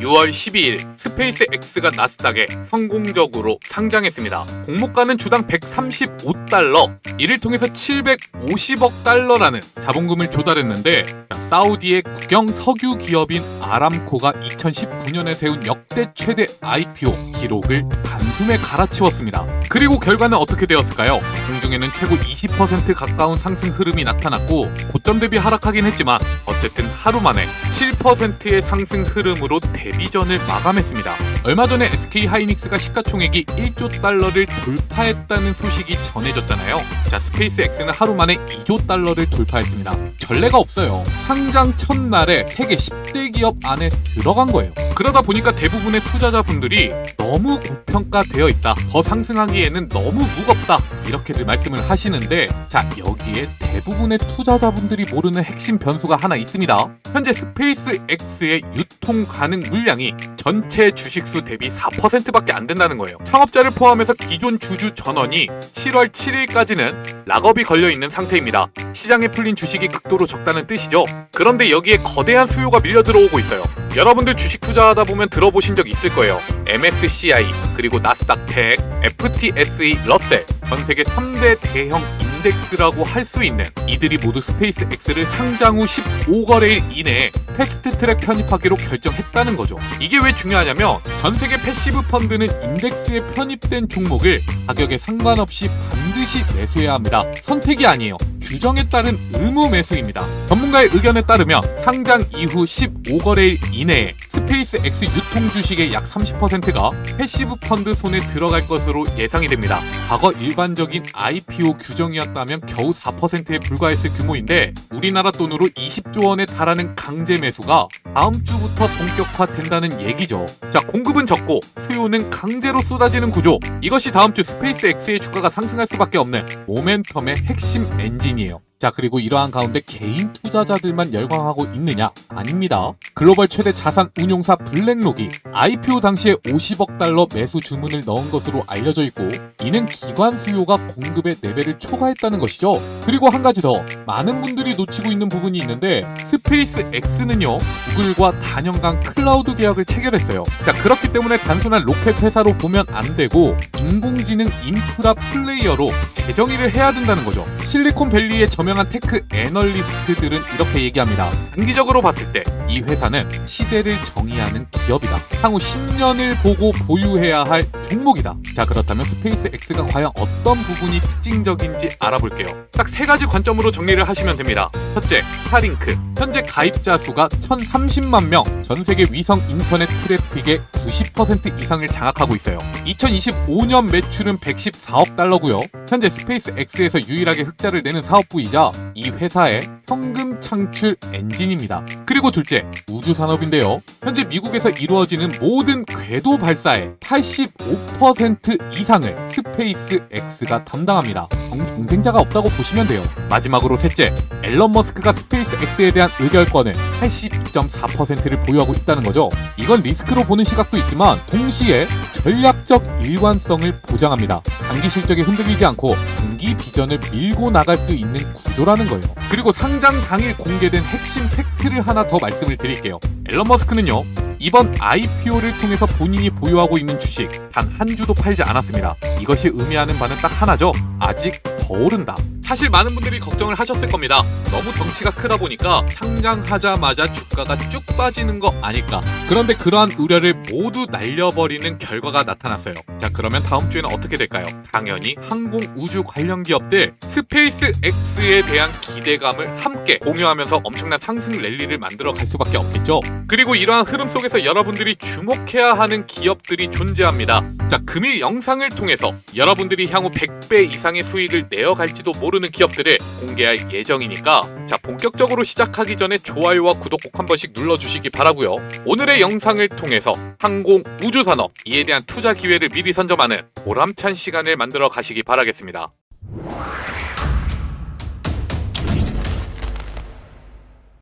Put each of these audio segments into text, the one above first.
6월 12일 스페이스X가 나스닥에 성공적으로 상장했습니다. 공모가는 주당 135달러, 이를 통해서 750억 달러라는 자본금을 조달했는데, 사우디의 국영 석유 기업인 아람코가 2019년에 세운 역대 최대 IPO 기록을 단숨에 갈아치웠습니다. 그리고 결과는 어떻게 되었을까요? 공중에는 최고 20% 가까운 상승 흐름이 나타났고, 고점 대비 하락하긴 했지만 어쨌든 하루 만에 7%의 상승 흐름으로 데뷔전을 마감했습니다. 얼마 전에 SK하이닉스가 시가총액이 1조 달러를 돌파했다는 소식이 전해졌잖아요. 자, 스페이스X는 하루 만에 2조 달러를 돌파했습니다. 전례가 없어요. 상장 첫날에 세계 10대 기업 안에 들어간 거예요. 그러다 보니까 대부분의 투자자분들이 너무 고평가되어 있다, 더 상승하기에는 너무 무겁다, 이렇게들 말씀을 하시는데, 자, 여기에 대부분의 투자자분들이 모르는 핵심 변수가 하나 있습니다. 현재 스페이스X의 유통 가능 물량이 전체 주식수 대비 4%밖에 안 된다는 거예요. 창업자를 포함해서 기존 주주 전원이 7월 7일까지는 락업이 걸려있는 상태입니다. 시장에 풀린 주식이 극도로 적다는 뜻이죠. 그런데 여기에 거대한 수요가 밀려 들어오고 있어요. 여러분들 주식 투자하다 보면 들어보신 적 있을 거예요. MSCI, 그리고 나스닥 100, FTSE 러셀, 전 세계 3대 대형 인덱스라고 할 수 있는 이들이 모두 스페이스X를 상장 후 15거래일 이내에 패스트트랙 편입하기로 결정했다는 거죠. 이게 왜 중요하냐면, 전 세계 패시브 펀드는 인덱스에 편입된 종목을 가격에 상관없이 반드시 매수해야 합니다. 선택이 아니에요. 규정에 따른 의무 매수입니다. 전문가의 의견에 따르면 상장 이후 15거래일 이내에 스페이스X 유통 주식의 약 30%가 패시브 펀드 손에 들어갈 것으로 예상이 됩니다. 과거 일반적인 IPO 규정이었다면 겨우 4%에 불과했을 규모인데, 우리나라 돈으로 20조 원에 달하는 강제 매수가 다음 주부터 본격화된다는 얘기죠. 자, 공급은 적고 수요는 강제로 쏟아지는 구조, 이것이 다음 주 스페이스X의 주가가 상승할 수밖에 없는 모멘텀의 핵심 엔진이에요. 자, 그리고 이러한 가운데 개인 투자자들만 열광하고 있느냐? 아닙니다. 글로벌 최대 자산 운용사 블랙록이 IPO 당시에 50억 달러 매수 주문을 넣은 것으로 알려져 있고, 이는 기관 수요가 공급의 4배를 초과했다는 것이죠. 그리고 한 가지 더, 많은 분들이 놓치고 있는 부분이 있는데, 스페이스X는요, 구글과 단연간 클라우드 계약을 체결했어요. 자, 그렇기 때문에 단순한 로켓 회사로 보면 안 되고, 인공지능 인프라 플레이어로 재정의를 해야 된다는 거죠. 실리콘밸리의 저명한 테크 애널리스트들은 이렇게 얘기합니다. 장기적으로 봤을 때 이 회사는 시대를 정의하는 기업이다. 향후 10년을 보고 보유해야 할 종목이다. 자, 그렇다면 스페이스X가 과연 어떤 부분이 특징적인지 알아볼게요. 딱 3가지 관점으로 정리를 하시면 됩니다. 첫째, 스타링크. 현재 가입자 수가 1030만 명, 전 세계 위성 인터넷 트래픽의 90% 이상을 장악하고 있어요. 2025년 매출은 114억 달러고요. 현재 스페이스X에서 유일하게 흑자를 내는 사업부이자 이 회사의 현금 창출 엔진입니다. 그리고 둘째, 우주 산업인데요. 현재 미국에서 이루어지는 모든 궤도 발사의 85% 이상을 스페이스X가 담당합니다. 경쟁자가 없다고 보시면 돼요. 마지막으로 셋째, 앨런 머스크가 스페이스X에 대한 의결권을 82.4%를 보유하고 있다는 거죠. 이건 리스크로 보는 시각도 있지만 동시에 전략적 일관성을 보장합니다. 단기 실적에 흔들리지 않고 장기 비전을 밀고 나갈 수 있는 구조라는 거예요. 그리고 상장 당일 공개된 핵심 팩트를 하나 더 말씀을 드릴게요. 앨런 머스크는요, 이번 IPO를 통해서 본인이 보유하고 있는 주식 단 한 주도 팔지 않았습니다. 이것이 의미하는 바는 딱 하나죠. 아직 더 오른다. 사실 많은 분들이 걱정을 하셨을 겁니다. 너무 덩치가 크다 보니까 상장하자마자 주가가 쭉 빠지는 거 아닐까. 그런데 그러한 우려를 모두 날려버리는 결과가 나타났어요. 자, 그러면 다음 주에는 어떻게 될까요? 당연히 항공 우주 관련 기업들 스페이스X에 대한 기대감을 함께 공유하면서 엄청난 상승 랠리를 만들어 갈 수밖에 없겠죠. 그리고 이러한 흐름 속에서 여러분들이 주목해야 하는 기업들이 존재합니다. 자, 금일 영상을 통해서 여러분들이 향후 100배 이상의 수익을 내어갈지도 모르는 기업들을 공개할 예정이니까, 자, 본격적으로 시작하기 전에 좋아요와 구독 꼭 한 번씩 눌러주시기 바라고요. 오늘의 영상을 통해서 항공 우주 산업, 이에 대한 투자 기회를 미리 선점하는 보람찬 시간을 만들어 가시기 바라겠습니다.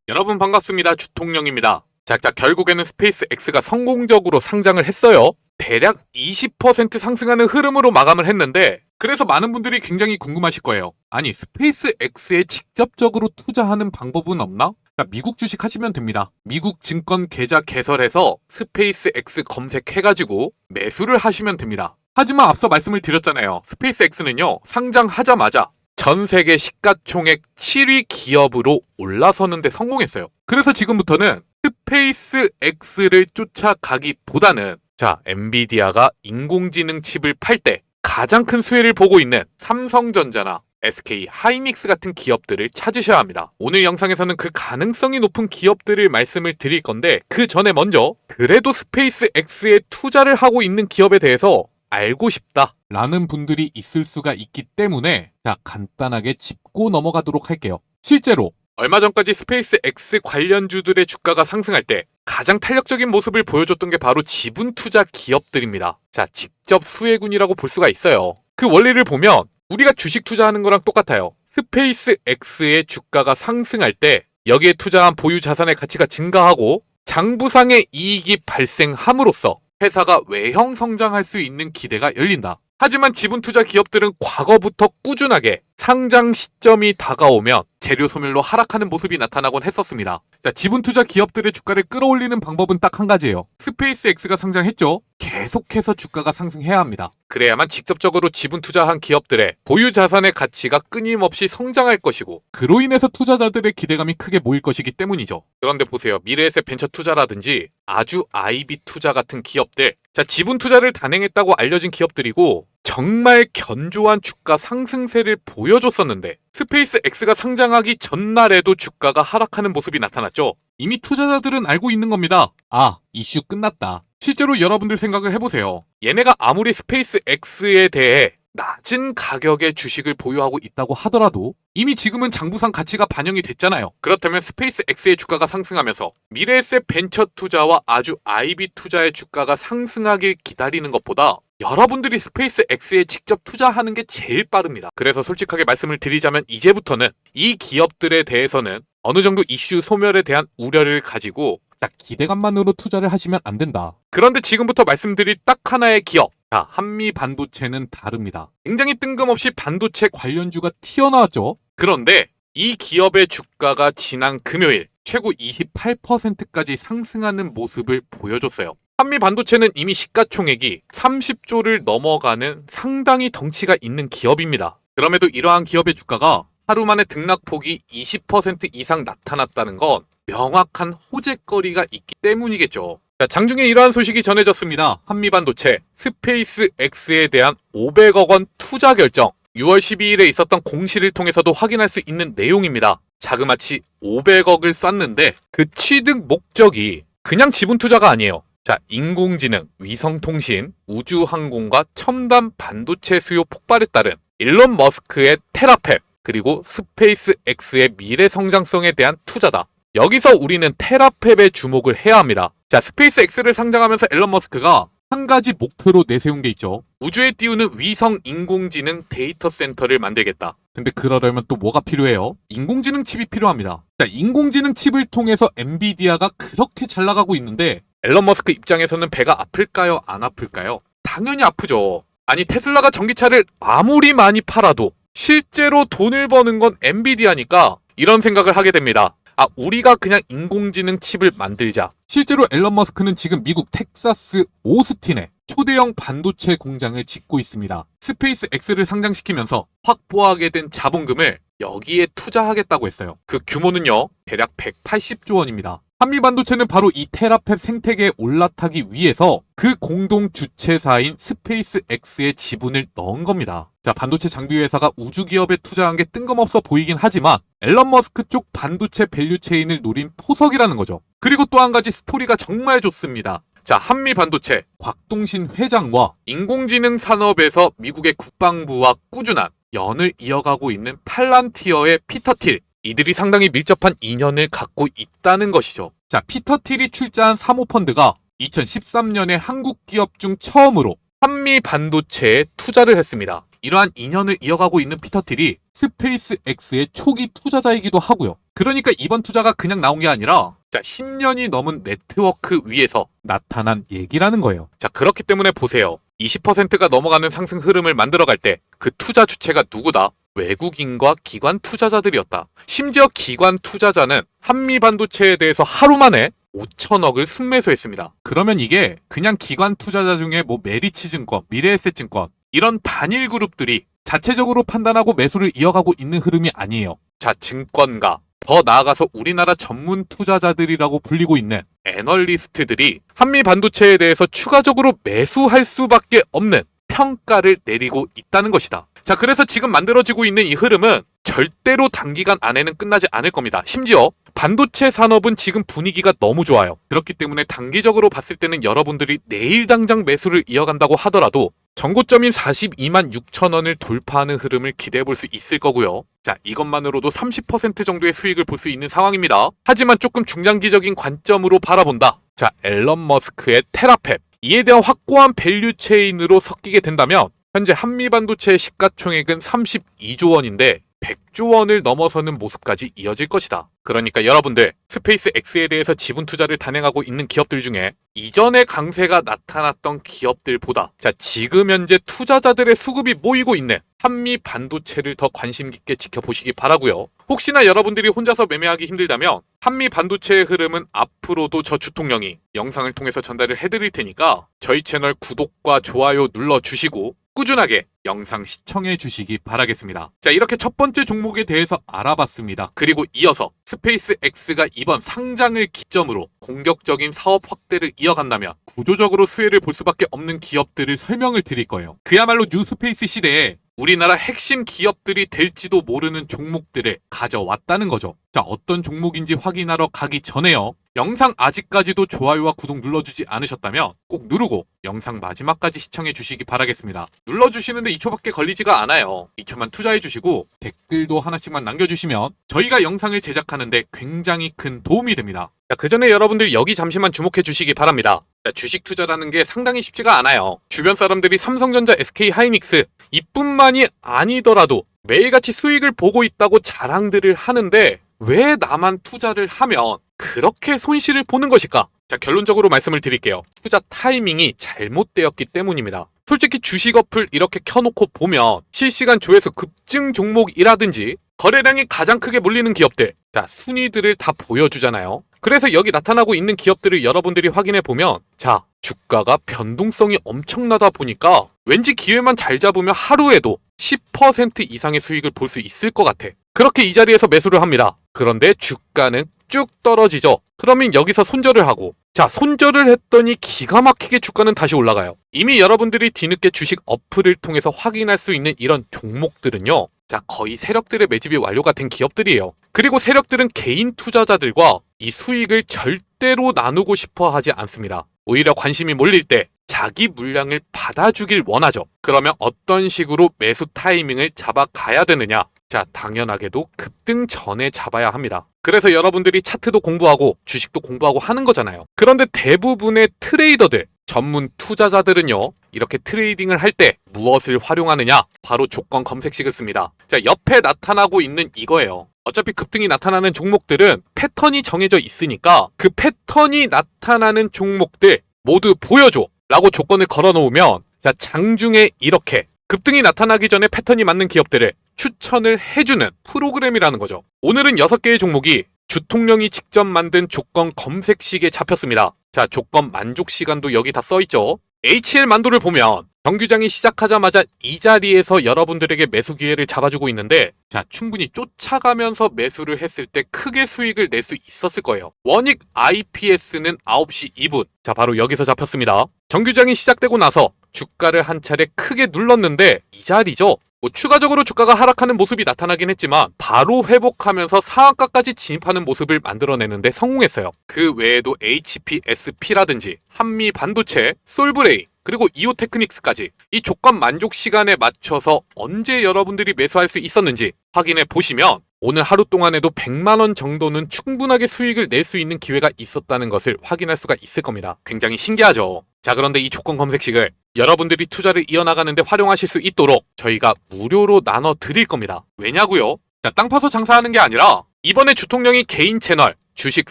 여러분 반갑습니다. 주통령입니다. 자, 결국에는 스페이스X가 성공적으로 상장을 했어요. 대략 20% 상승하는 흐름으로 마감을 했는데, 그래서 많은 분들이 굉장히 궁금하실 거예요. 아니, 스페이스X에 직접적으로 투자하는 방법은 없나? 자, 미국 주식 하시면 됩니다. 미국 증권 계좌 개설해서 스페이스 X 검색해가지고 매수를 하시면 됩니다. 하지만 앞서 말씀을 드렸잖아요. 스페이스 X는요, 상장하자마자 전 세계 시가총액 7위 기업으로 올라서는데 성공했어요. 그래서 지금부터는 스페이스 X를 쫓아가기보다는 자, 엔비디아가 인공지능 칩을 팔 때 가장 큰 수혜를 보고 있는 삼성전자나 SK 하이닉스 같은 기업들을 찾으셔야 합니다. 오늘 영상에서는 그 가능성이 높은 기업들을 말씀을 드릴 건데 그 전에 먼저 그래도 스페이스 X에 투자를 하고 있는 기업에 대해서 알고 싶다 라는 분들이 있을 수가 있기 때문에 자, 간단하게 짚고 넘어가도록 할게요. 실제로 얼마 전까지 스페이스 X 관련주들의 주가가 상승할 때 가장 탄력적인 모습을 보여줬던 게 바로 지분 투자 기업들입니다. 자, 직접 수혜군이라고 볼 수가 있어요. 그 원리를 보면 우리가 주식 투자하는 거랑 똑같아요. 스페이스 X의 주가가 상승할 때 여기에 투자한 보유 자산의 가치가 증가하고 장부상의 이익이 발생함으로써 회사가 외형 성장할 수 있는 기대가 열린다. 하지만 지분 투자 기업들은 과거부터 꾸준하게 상장 시점이 다가오면 재료 소멸로 하락하는 모습이 나타나곤 했었습니다. 자, 지분 투자 기업들의 주가를 끌어올리는 방법은 딱 한 가지예요. 스페이스 X가 상장했죠? 계속해서 주가가 상승해야 합니다. 그래야만 직접적으로 지분 투자한 기업들의 보유 자산의 가치가 끊임없이 성장할 것이고 그로 인해서 투자자들의 기대감이 크게 모일 것이기 때문이죠. 그런데 보세요. 미래에셋 벤처 투자라든지 아주 IB 투자 같은 기업들, 자, 지분 투자를 단행했다고 알려진 기업들이고 정말 견조한 주가 상승세를 보여줬었는데 스페이스 X가 상장하기 전날에도 주가가 하락하는 모습이 나타났죠. 이미 투자자들은 알고 있는 겁니다. 아, 이슈 끝났다. 실제로 여러분들 생각을 해보세요. 얘네가 아무리 스페이스 X에 대해 낮은 가격의 주식을 보유하고 있다고 하더라도 이미 지금은 장부상 가치가 반영이 됐잖아요. 그렇다면 스페이스 X의 주가가 상승하면서 미래에셋 벤처 투자와 아주 IB 투자의 주가가 상승하길 기다리는 것보다 여러분들이 스페이스 X에 직접 투자하는 게 제일 빠릅니다. 그래서 솔직하게 말씀을 드리자면 이제부터는 이 기업들에 대해서는 어느 정도 이슈 소멸에 대한 우려를 가지고 자, 기대감만으로 투자를 하시면 안 된다. 그런데 지금부터 말씀드릴 딱 하나의 기업, 자, 한미반도체는 다릅니다. 굉장히 뜬금없이 반도체 관련주가 튀어나왔죠. 그런데 이 기업의 주가가 지난 금요일 최고 28%까지 상승하는 모습을 보여줬어요. 한미반도체는 이미 시가총액이 30조를 넘어가는 상당히 덩치가 있는 기업입니다. 그럼에도 이러한 기업의 주가가 하루 만에 등락폭이 20% 이상 나타났다는 건 명확한 호재거리가 있기 때문이겠죠. 자, 장중에 이러한 소식이 전해졌습니다. 한미반도체 스페이스 X에 대한 500억 원 투자 결정 6월 12일에 있었던 공시를 통해서도 확인할 수 있는 내용입니다. 자그마치 500억을 쐈는데 그 취득 목적이 그냥 지분 투자가 아니에요. 자, 인공지능, 위성통신, 우주항공과 첨단 반도체 수요 폭발에 따른 일론 머스크의 테라펩 그리고 스페이스 X의 미래 성장성에 대한 투자다. 여기서 우리는 테라펩에 주목을 해야 합니다. 자, 스페이스 X를 상장하면서 앨런 머스크가 한 가지 목표로 내세운 게 있죠. 우주에 띄우는 위성 인공지능 데이터 센터를 만들겠다. 근데 그러려면 또 뭐가 필요해요? 인공지능 칩이 필요합니다. 자, 인공지능 칩을 통해서 엔비디아가 그렇게 잘 나가고 있는데 앨런 머스크 입장에서는 배가 아플까요? 안 아플까요? 당연히 아프죠. 아니, 테슬라가 전기차를 아무리 많이 팔아도 실제로 돈을 버는 건 엔비디아니까 이런 생각을 하게 됩니다. 아, 우리가 그냥 인공지능 칩을 만들자. 실제로 앨런 머스크는 지금 미국 텍사스 오스틴에 초대형 반도체 공장을 짓고 있습니다. 스페이스 X를 상장시키면서 확보하게 된 자본금을 여기에 투자하겠다고 했어요. 그 규모는요, 대략 180조 원입니다. 한미반도체는 바로 이 테라펩 생태계에 올라타기 위해서 그 공동 주최사인 스페이스 X의 지분을 넣은 겁니다. 자, 반도체 장비 회사가 우주 기업에 투자한 게 뜬금없어 보이긴 하지만 앨런 머스크 쪽 반도체 밸류체인을 노린 포석이라는 거죠. 그리고 또 한 가지 스토리가 정말 좋습니다. 자, 한미반도체 곽동신 회장과 인공지능 산업에서 미국의 국방부와 꾸준한 연을 이어가고 있는 팔란티어의 피터 틸, 이들이 상당히 밀접한 인연을 갖고 있다는 것이죠. 자, 피터 틸이 출자한 사모펀드가 2013년에 한국 기업 중 처음으로 한미 반도체에 투자를 했습니다. 이러한 인연을 이어가고 있는 피터 틸이 스페이스 X의 초기 투자자이기도 하고요. 그러니까 이번 투자가 그냥 나온 게 아니라 자, 10년이 넘은 네트워크 위에서 나타난 얘기라는 거예요. 자, 그렇기 때문에 보세요. 20%가 넘어가는 상승 흐름을 만들어갈 때 그 투자 주체가 누구다? 외국인과 기관 투자자들이었다. 심지어 기관 투자자는 한미반도체에 대해서 하루 만에 5천억을 순매수했습니다. 그러면 이게 그냥 기관 투자자 중에 뭐 메리츠증권, 미래에셋증권 이런 단일 그룹들이 자체적으로 판단하고 매수를 이어가고 있는 흐름이 아니에요. 자, 증권가, 더 나아가서 우리나라 전문 투자자들이라고 불리고 있는 애널리스트들이 한미 반도체에 대해서 추가적으로 매수할 수밖에 없는 평가를 내리고 있다는 것이다. 자, 그래서 지금 만들어지고 있는 이 흐름은 절대로 단기간 안에는 끝나지 않을 겁니다. 심지어 반도체 산업은 지금 분위기가 너무 좋아요. 그렇기 때문에 단기적으로 봤을 때는 여러분들이 내일 당장 매수를 이어간다고 하더라도 전고점인 42만 6천 원을 돌파하는 흐름을 기대해 볼 수 있을 거고요. 자, 이것만으로도 30% 정도의 수익을 볼 수 있는 상황입니다. 하지만 조금 중장기적인 관점으로 바라본다. 자, 앨런 머스크의 테라팹, 이에 대한 확고한 밸류 체인으로 섞이게 된다면 현재 한미반도체의 시가총액은 32조 원인데 100조 원을 넘어서는 모습까지 이어질 것이다. 그러니까 여러분들, 스페이스 X에 대해서 지분 투자를 단행하고 있는 기업들 중에 이전에 강세가 나타났던 기업들보다 지금 현재 투자자들의 수급이 모이고 있는 한미 반도체를 더 관심 깊게 지켜보시기 바라고요. 혹시나 여러분들이 혼자서 매매하기 힘들다면 한미 반도체의 흐름은 앞으로도 저 주통령이 영상을 통해서 전달을 해드릴 테니까 저희 채널 구독과 좋아요 눌러주시고 꾸준하게 영상 시청해 주시기 바라겠습니다. 자, 이렇게 첫 번째 종목에 대해서 알아봤습니다. 그리고 이어서 스페이스 X가 이번 상장을 기점으로 공격적인 사업 확대를 이어간다면 구조적으로 수혜를 볼 수밖에 없는 기업들을 설명을 드릴 거예요. 그야말로 뉴스페이스 시대에 우리나라 핵심 기업들이 될지도 모르는 종목들을 가져왔다는 거죠. 자, 어떤 종목인지 확인하러 가기 전에요. 영상 아직까지도 좋아요와 구독 눌러주지 않으셨다면 꼭 누르고 영상 마지막까지 시청해 주시기 바라겠습니다. 눌러주시는데 2초밖에 걸리지가 않아요. 2초만 투자해 주시고 댓글도 하나씩만 남겨주시면 저희가 영상을 제작하는데 굉장히 큰 도움이 됩니다. 자, 그 전에 여러분들 여기 잠시만 주목해 주시기 바랍니다. 자, 주식 투자라는 게 상당히 쉽지가 않아요. 주변 사람들이 삼성전자, SK하이닉스 이뿐만이 아니더라도 매일같이 수익을 보고 있다고 자랑들을 하는데 왜 나만 투자를 하면 그렇게 손실을 보는 것일까? 자, 결론적으로 말씀을 드릴게요. 투자 타이밍이 잘못되었기 때문입니다. 솔직히 주식 어플 이렇게 켜놓고 보면 실시간 조회수 급증 종목이라든지 거래량이 가장 크게 몰리는 기업들, 자, 순위들을 다 보여주잖아요. 그래서 여기 나타나고 있는 기업들을 여러분들이 확인해 보면 자, 주가가 변동성이 엄청나다 보니까 왠지 기회만 잘 잡으면 하루에도 10% 이상의 수익을 볼 수 있을 것 같아. 그렇게 이 자리에서 매수를 합니다. 그런데 주가는 쭉 떨어지죠. 그러면 여기서 손절을 하고 자, 손절을 했더니 기가 막히게 주가는 다시 올라가요. 이미 여러분들이 뒤늦게 주식 어플을 통해서 확인할 수 있는 이런 종목들은요, 자, 거의 세력들의 매집이 완료가 된 기업들이에요. 그리고 세력들은 개인 투자자들과 이 수익을 절대로 나누고 싶어 하지 않습니다. 오히려 관심이 몰릴 때 자기 물량을 받아주길 원하죠. 그러면 어떤 식으로 매수 타이밍을 잡아가야 되느냐? 자, 당연하게도 급등 전에 잡아야 합니다. 그래서 여러분들이 차트도 공부하고 주식도 공부하고 하는 거잖아요. 그런데 대부분의 트레이더들, 전문 투자자들은요, 이렇게 트레이딩을 할 때 무엇을 활용하느냐? 바로 조건 검색식을 씁니다. 자, 옆에 나타나고 있는 이거예요. 어차피 급등이 나타나는 종목들은 패턴이 정해져 있으니까 그 패턴이 나타나는 종목들 모두 보여줘 라고 조건을 걸어 놓으면 자, 장중에 이렇게 급등이 나타나기 전에 패턴이 맞는 기업들을 추천을 해주는 프로그램이라는 거죠. 오늘은 6개의 종목이 주통령이 직접 만든 조건 검색식에 잡혔습니다. 자, 조건 만족 시간도 여기 다 써있죠. HL 만도를 보면 정규장이 시작하자마자 이 자리에서 여러분들에게 매수 기회를 잡아주고 있는데 자, 충분히 쫓아가면서 매수를 했을 때 크게 수익을 낼 수 있었을 거예요. 원익 IPS는 9시 2분. 자, 바로 여기서 잡혔습니다. 정규장이 시작되고 나서 주가를 한 차례 크게 눌렀는데 이 자리죠. 추가적으로 주가가 하락하는 모습이 나타나긴 했지만 바로 회복하면서 상한가까지 진입하는 모습을 만들어내는데 성공했어요. 그 외에도 HPSP라든지 한미반도체, 솔브레이, 그리고 이오테크닉스까지 이 조건 만족 시간에 맞춰서 언제 여러분들이 매수할 수 있었는지 확인해 보시면 오늘 하루 동안에도 100만 원 정도는 충분하게 수익을 낼 수 있는 기회가 있었다는 것을 확인할 수가 있을 겁니다. 굉장히 신기하죠? 자, 그런데 이 조건 검색식을 여러분들이 투자를 이어나가는데 활용하실 수 있도록 저희가 무료로 나눠 드릴 겁니다. 왜냐고요? 자, 땅 파서 장사하는 게 아니라 이번에 주통령이 개인 채널 주식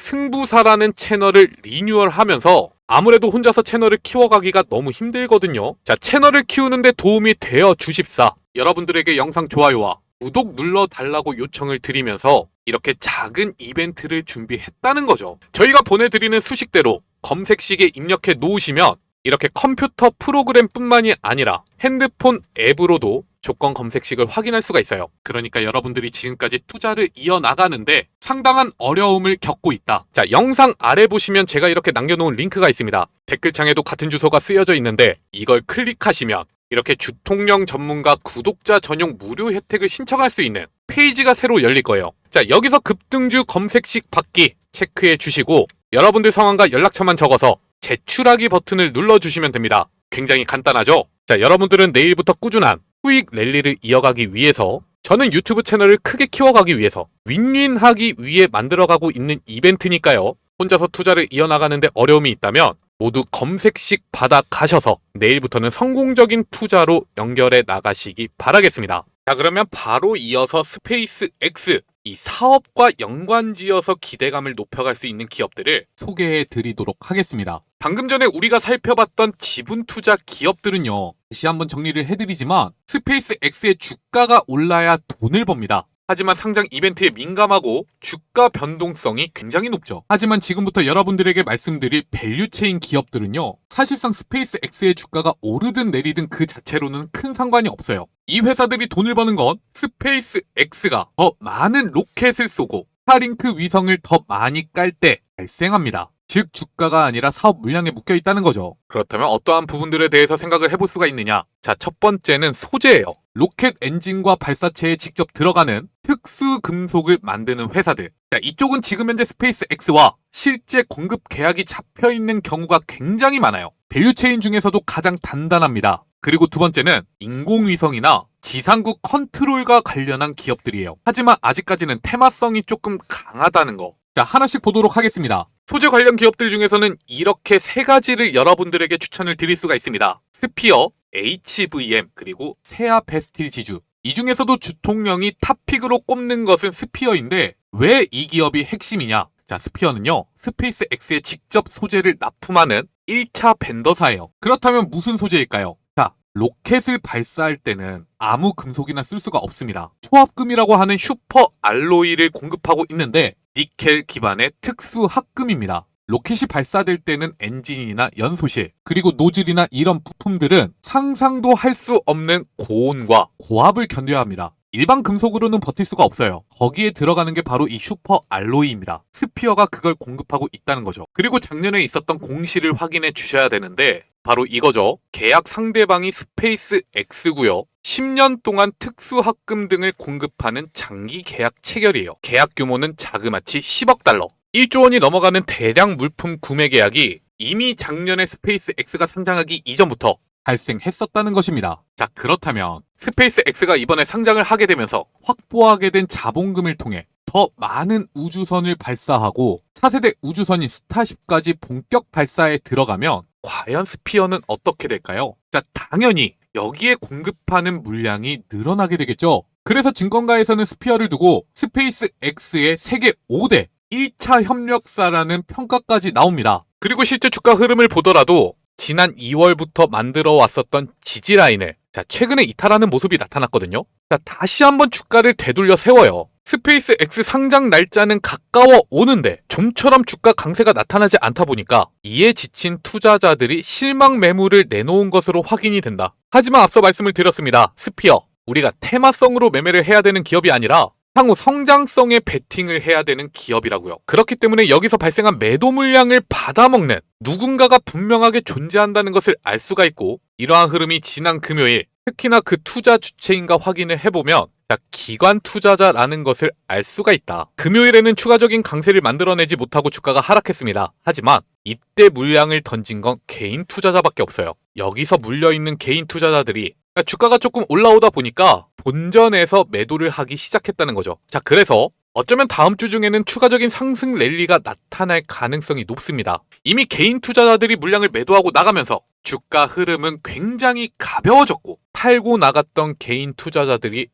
승부사라는 채널을 리뉴얼하면서 아무래도 혼자서 채널을 키워가기가 너무 힘들거든요. 자, 채널을 키우는데 도움이 되어 주십사 여러분들에게 영상 좋아요와 구독 눌러달라고 요청을 드리면서 이렇게 작은 이벤트를 준비했다는 거죠. 저희가 보내드리는 수식대로 검색식에 입력해 놓으시면 이렇게 컴퓨터 프로그램뿐만이 아니라 핸드폰 앱으로도 조건 검색식을 확인할 수가 있어요. 그러니까 여러분들이 지금까지 투자를 이어나가는데 상당한 어려움을 겪고 있다. 자, 영상 아래 보시면 제가 이렇게 남겨놓은 링크가 있습니다. 댓글창에도 같은 주소가 쓰여져 있는데 이걸 클릭하시면 이렇게 주통령 전문가 구독자 전용 무료 혜택을 신청할 수 있는 페이지가 새로 열릴 거예요. 자, 여기서 급등주 검색식 받기 체크해 주시고 여러분들 성함과 연락처만 적어서 제출하기 버튼을 눌러주시면 됩니다. 굉장히 간단하죠? 자, 여러분들은 내일부터 꾸준한 수익 랠리를 이어가기 위해서 저는 유튜브 채널을 크게 키워가기 위해서 윈윈하기 위해 만들어가고 있는 이벤트니까요. 혼자서 투자를 이어나가는데 어려움이 있다면 모두 검색식 받아 가셔서 내일부터는 성공적인 투자로 연결해 나가시기 바라겠습니다. 자, 그러면 바로 이어서 스페이스 X, 이 사업과 연관지어서 기대감을 높여갈 수 있는 기업들을 소개해 드리도록 하겠습니다. 방금 전에 우리가 살펴봤던 지분 투자 기업들은요, 다시 한번 정리를 해드리지만 스페이스 X의 주가가 올라야 돈을 법니다. 하지만 상장 이벤트에 민감하고 주가 변동성이 굉장히 높죠. 하지만 지금부터 여러분들에게 말씀드릴 밸류체인 기업들은요, 사실상 스페이스 X의 주가가 오르든 내리든 그 자체로는 큰 상관이 없어요. 이 회사들이 돈을 버는 건 스페이스 X가 더 많은 로켓을 쏘고 스타링크 위성을 더 많이 깔 때 발생합니다. 즉 주가가 아니라 사업 물량에 묶여 있다는 거죠. 그렇다면 어떠한 부분들에 대해서 생각을 해볼 수가 있느냐? 자, 첫 번째는 소재예요. 로켓 엔진과 발사체에 직접 들어가는 특수 금속을 만드는 회사들. 자, 이쪽은 지금 현재 스페이스 X와 실제 공급 계약이 잡혀 있는 경우가 굉장히 많아요. 밸류체인 중에서도 가장 단단합니다. 그리고 두 번째는 인공위성이나 지상국 컨트롤과 관련한 기업들이에요. 하지만 아직까지는 테마성이 조금 강하다는 거. 자, 하나씩 보도록 하겠습니다. 소재 관련 기업들 중에서는 이렇게 세 가지를 여러분들에게 추천을 드릴 수가 있습니다. 스피어, HVM, 그리고 세아 베스틸 지주. 이 중에서도 주통령이 탑픽으로 꼽는 것은 스피어인데 왜 이 기업이 핵심이냐? 자, 스피어는요, 스페이스 X에 직접 소재를 납품하는 1차 벤더사예요. 그렇다면 무슨 소재일까요? 자, 로켓을 발사할 때는 아무 금속이나 쓸 수가 없습니다. 초합금이라고 하는 슈퍼 알로이를 공급하고 있는데 니켈 기반의 특수 합금입니다. 로켓이 발사될 때는 엔진이나 연소실, 그리고 노즐이나 이런 부품들은 상상도 할 수 없는 고온과 고압을 견뎌야 합니다. 일반 금속으로는 버틸 수가 없어요. 거기에 들어가는 게 바로 이 슈퍼 알로이입니다. 스피어가 그걸 공급하고 있다는 거죠. 그리고 작년에 있었던 공시를 확인해 주셔야 되는데 바로 이거죠. 계약 상대방이 스페이스 X고요. 10년 동안 특수 합금 등을 공급하는 장기 계약 체결이에요. 계약 규모는 자그마치 10억 달러. 1조 원이 넘어가는 대량 물품 구매 계약이 이미 작년에 스페이스 X가 상장하기 이전부터 발생했었다는 것입니다. 자, 그렇다면 스페이스 X가 이번에 상장을 하게 되면서 확보하게 된 자본금을 통해 더 많은 우주선을 발사하고 차세대 우주선인 스타쉽까지 본격 발사에 들어가면 과연 스피어는 어떻게 될까요? 자, 당연히 여기에 공급하는 물량이 늘어나게 되겠죠. 그래서 증권가에서는 스피어를 두고 스페이스 X의 세계 5대 1차 협력사라는 평가까지 나옵니다. 그리고 실제 주가 흐름을 보더라도 지난 2월부터 만들어 왔었던 지지라인을 최근에 이탈하는 모습이 나타났거든요. 다시 한번 주가를 되돌려 세워요. 스페이스 X 상장 날짜는 가까워 오는데 좀처럼 주가 강세가 나타나지 않다 보니까 이에 지친 투자자들이 실망 매물을 내놓은 것으로 확인이 된다. 하지만 앞서 말씀을 드렸습니다. 스피어, 우리가 테마성으로 매매를 해야 되는 기업이 아니라 향후 성장성에 베팅을 해야 되는 기업이라고요. 그렇기 때문에 여기서 발생한 매도 물량을 받아먹는 누군가가 분명하게 존재한다는 것을 알 수가 있고, 이러한 흐름이 지난 금요일 특히나 그 투자 주체인가 확인을 해보면 기관 투자자라는 것을 알 수가 있다. 금요일에는 추가적인 강세를 만들어내지 못하고 주가가 하락했습니다. 하지만 이때 물량을 던진 건 개인 투자자밖에 없어요. 여기서 물려있는 개인 투자자들이 주가가 조금 올라오다 보니까 본전에서 매도를 하기 시작했다는 거죠. 그래서 어쩌면 다음 주 중에는 추가적인 상승 랠리가 나타날 가능성이 높습니다. 이미 개인 투자자들이 물량을 매도하고 나가면서 주가 흐름은 굉장히 가벼워졌고, 팔고 나갔던 개인 투자자들이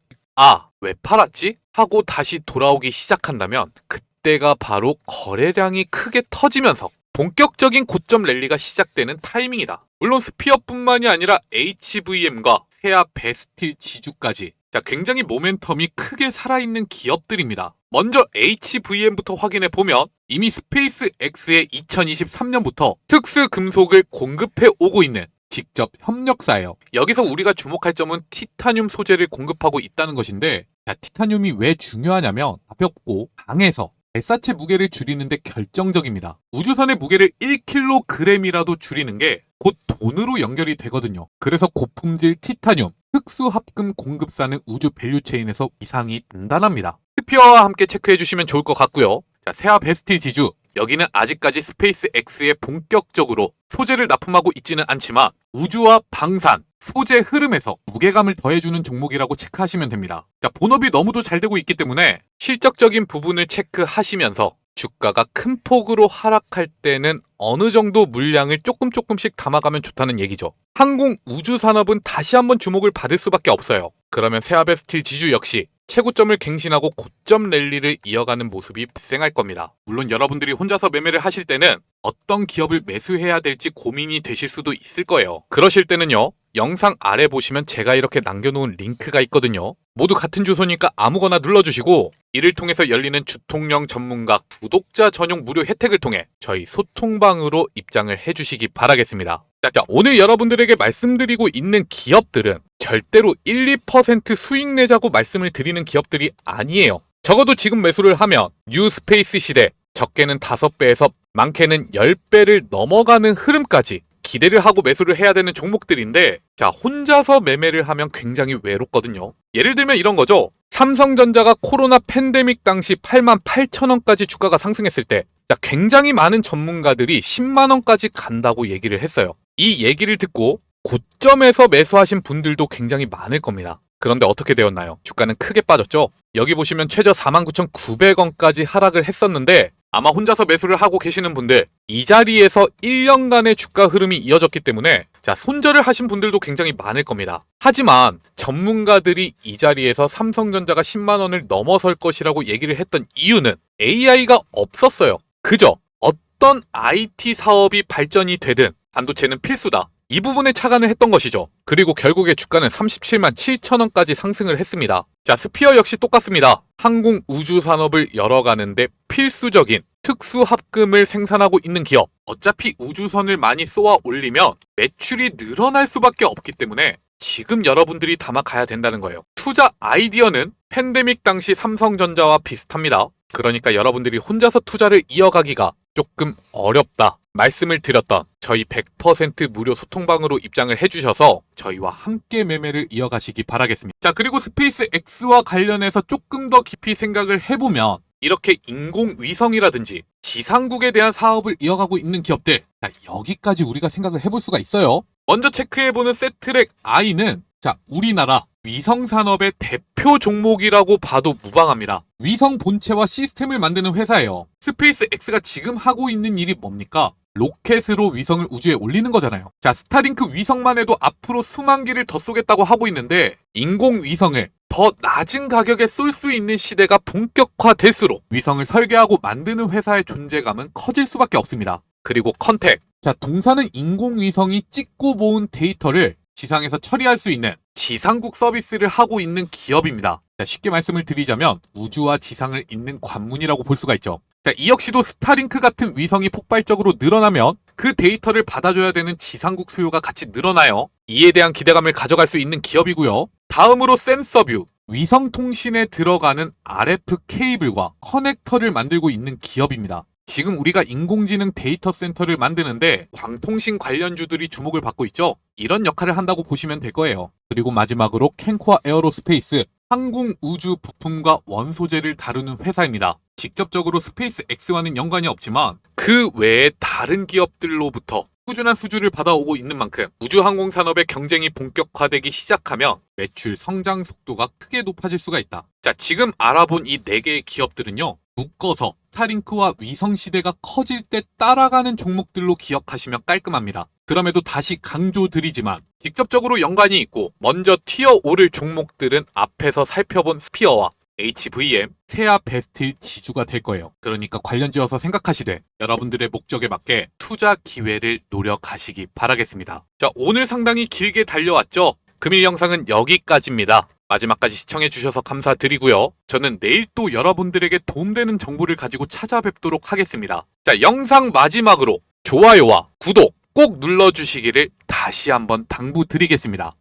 왜 팔았지? 하고 다시 돌아오기 시작한다면 그때가 바로 거래량이 크게 터지면서 본격적인 고점 랠리가 시작되는 타이밍이다. 물론 스피어뿐만이 아니라 HVM과 세아 베스틸 지주까지 자, 굉장히 모멘텀이 크게 살아있는 기업들입니다. 먼저 HVM부터 확인해 보면 이미 스페이스X의 2023년부터 특수 금속을 공급해 오고 있는 직접 협력사예요. 여기서 우리가 주목할 점은 티타늄 소재를 공급하고 있다는 것인데, 자, 티타늄이 왜 중요하냐면 가볍고 강해서 발사체 무게를 줄이는데 결정적입니다. 우주선의 무게를 1kg이라도 줄이는 게 곧 돈으로 연결이 되거든요. 그래서 고품질 티타늄, 특수합금 공급사는 우주 밸류체인에서 위상이 단단합니다. 스피어와 함께 체크해 주시면 좋을 것 같고요. 자, 세아 베스틸 지주, 여기는 아직까지 스페이스X에 본격적으로 소재를 납품하고 있지는 않지만 우주와 방산, 소재 흐름에서 무게감을 더해주는 종목이라고 체크하시면 됩니다. 자, 본업이 너무도 잘 되고 있기 때문에 실적적인 부분을 체크하시면서 주가가 큰 폭으로 하락할 때는 어느 정도 물량을 조금씩 담아가면 좋다는 얘기죠. 항공 우주 산업은 다시 한번 주목을 받을 수밖에 없어요. 그러면 세아베스틸 지주 역시 최고점을 갱신하고 고점 랠리를 이어가는 모습이 발생할 겁니다. 물론 여러분들이 혼자서 매매를 하실 때는 어떤 기업을 매수해야 될지 고민이 되실 수도 있을 거예요. 그러실 때는요, 영상 아래 보시면 제가 이렇게 남겨놓은 링크가 있거든요. 모두 같은 주소니까 아무거나 눌러주시고 이를 통해서 열리는 주통령 전문가 구독자 전용 무료 혜택을 통해 저희 소통방으로 입장을 해주시기 바라겠습니다. 자, 오늘 여러분들에게 말씀드리고 있는 기업들은 절대로 1, 2% 수익 내자고 말씀을 드리는 기업들이 아니에요. 적어도 지금 매수를 하면 뉴 스페이스 시대, 적게는 5배에서 많게는 10배를 넘어가는 흐름까지 기대를 하고 매수를 해야 되는 종목들인데, 자, 혼자서 매매를 하면 굉장히 외롭거든요. 예를 들면 이런 거죠. 삼성전자가 코로나 팬데믹 당시 88,000원까지 주가가 상승했을 때, 자, 굉장히 많은 전문가들이 10만원까지 간다고 얘기를 했어요. 이 얘기를 듣고 고점에서 매수하신 분들도 굉장히 많을 겁니다. 그런데 어떻게 되었나요? 주가는 크게 빠졌죠? 여기 보시면 최저 49,900원까지 하락을 했었는데, 아마 혼자서 매수를 하고 계시는 분들, 이 자리에서 1년간의 주가 흐름이 이어졌기 때문에 자, 손절을 하신 분들도 굉장히 많을 겁니다. 하지만 전문가들이 이 자리에서 삼성전자가 10만원을 넘어설 것이라고 얘기를 했던 이유는 AI가 없었어요. 그저 어떤 IT 사업이 발전이 되든 반도체는 필수다, 이 부분에 착안을 했던 것이죠. 그리고 결국에 주가는 37만 7천원까지 상승을 했습니다. 자, 스피어 역시 똑같습니다. 항공 우주 산업을 열어가는데 필수적인 특수합금을 생산하고 있는 기업. 어차피 우주선을 많이 쏘아 올리면 매출이 늘어날 수밖에 없기 때문에 지금 여러분들이 담아가야 된다는 거예요. 투자 아이디어는 팬데믹 당시 삼성전자와 비슷합니다. 그러니까 여러분들이 혼자서 투자를 이어가기가 조금 어렵다 말씀을 드렸던 저희 100% 무료 소통방으로 입장을 해주셔서 저희와 함께 매매를 이어가시기 바라겠습니다. 자, 그리고 스페이스X와 관련해서 조금 더 깊이 생각을 해보면 이렇게 인공위성이라든지 지상국에 대한 사업을 이어가고 있는 기업들, 자, 여기까지 우리가 생각을 해볼 수가 있어요. 먼저 체크해보는 세트랙 I는 자, 우리나라 위성 산업의 대표 종목이라고 봐도 무방합니다. 위성 본체와 시스템을 만드는 회사예요. 스페이스X가 지금 하고 있는 일이 뭡니까? 로켓으로 위성을 우주에 올리는 거잖아요. 자, 스타링크 위성만 해도 앞으로 수만 개를 더 쏘겠다고 하고 있는데, 인공위성을 더 낮은 가격에 쏠 수 있는 시대가 본격화될수록 위성을 설계하고 만드는 회사의 존재감은 커질 수밖에 없습니다. 그리고 컨택. 자, 동사는 인공위성이 찍고 모은 데이터를 지상에서 처리할 수 있는 지상국 서비스를 하고 있는 기업입니다. 자, 쉽게 말씀을 드리자면 우주와 지상을 잇는 관문이라고 볼 수가 있죠. 자, 이 역시도 스타링크 같은 위성이 폭발적으로 늘어나면 그 데이터를 받아줘야 되는 지상국 수요가 같이 늘어나요. 이에 대한 기대감을 가져갈 수 있는 기업이고요. 다음으로 센서뷰. 위성 통신에 들어가는 RF 케이블과 커넥터를 만들고 있는 기업입니다. 지금 우리가 인공지능 데이터 센터를 만드는데 광통신 관련주들이 주목을 받고 있죠. 이런 역할을 한다고 보시면 될 거예요. 그리고 마지막으로 캔코아 에어로스페이스, 항공 우주 부품과 원소재를 다루는 회사입니다. 직접적으로 스페이스X와는 연관이 없지만 그 외에 다른 기업들로부터 꾸준한 수주를 받아오고 있는 만큼 우주항공 산업의 경쟁이 본격화되기 시작하면 매출 성장 속도가 크게 높아질 수가 있다. 자, 지금 알아본 이 4개의 기업들은요, 묶어서 스타링크와 위성 시대가 커질 때 따라가는 종목들로 기억하시면 깔끔합니다. 그럼에도 다시 강조드리지만 직접적으로 연관이 있고 먼저 튀어오를 종목들은 앞에서 살펴본 스피어와 HVM, 세아 베스틸 지주가 될 거예요. 그러니까 관련지어서 생각하시되 여러분들의 목적에 맞게 투자 기회를 노려가시기 바라겠습니다. 자, 오늘 상당히 길게 달려왔죠? 금일 영상은 여기까지입니다. 마지막까지 시청해주셔서 감사드리고요. 저는 내일 또 여러분들에게 도움되는 정보를 가지고 찾아뵙도록 하겠습니다. 자, 영상 마지막으로 좋아요와 구독 꼭 눌러주시기를 다시 한번 당부드리겠습니다.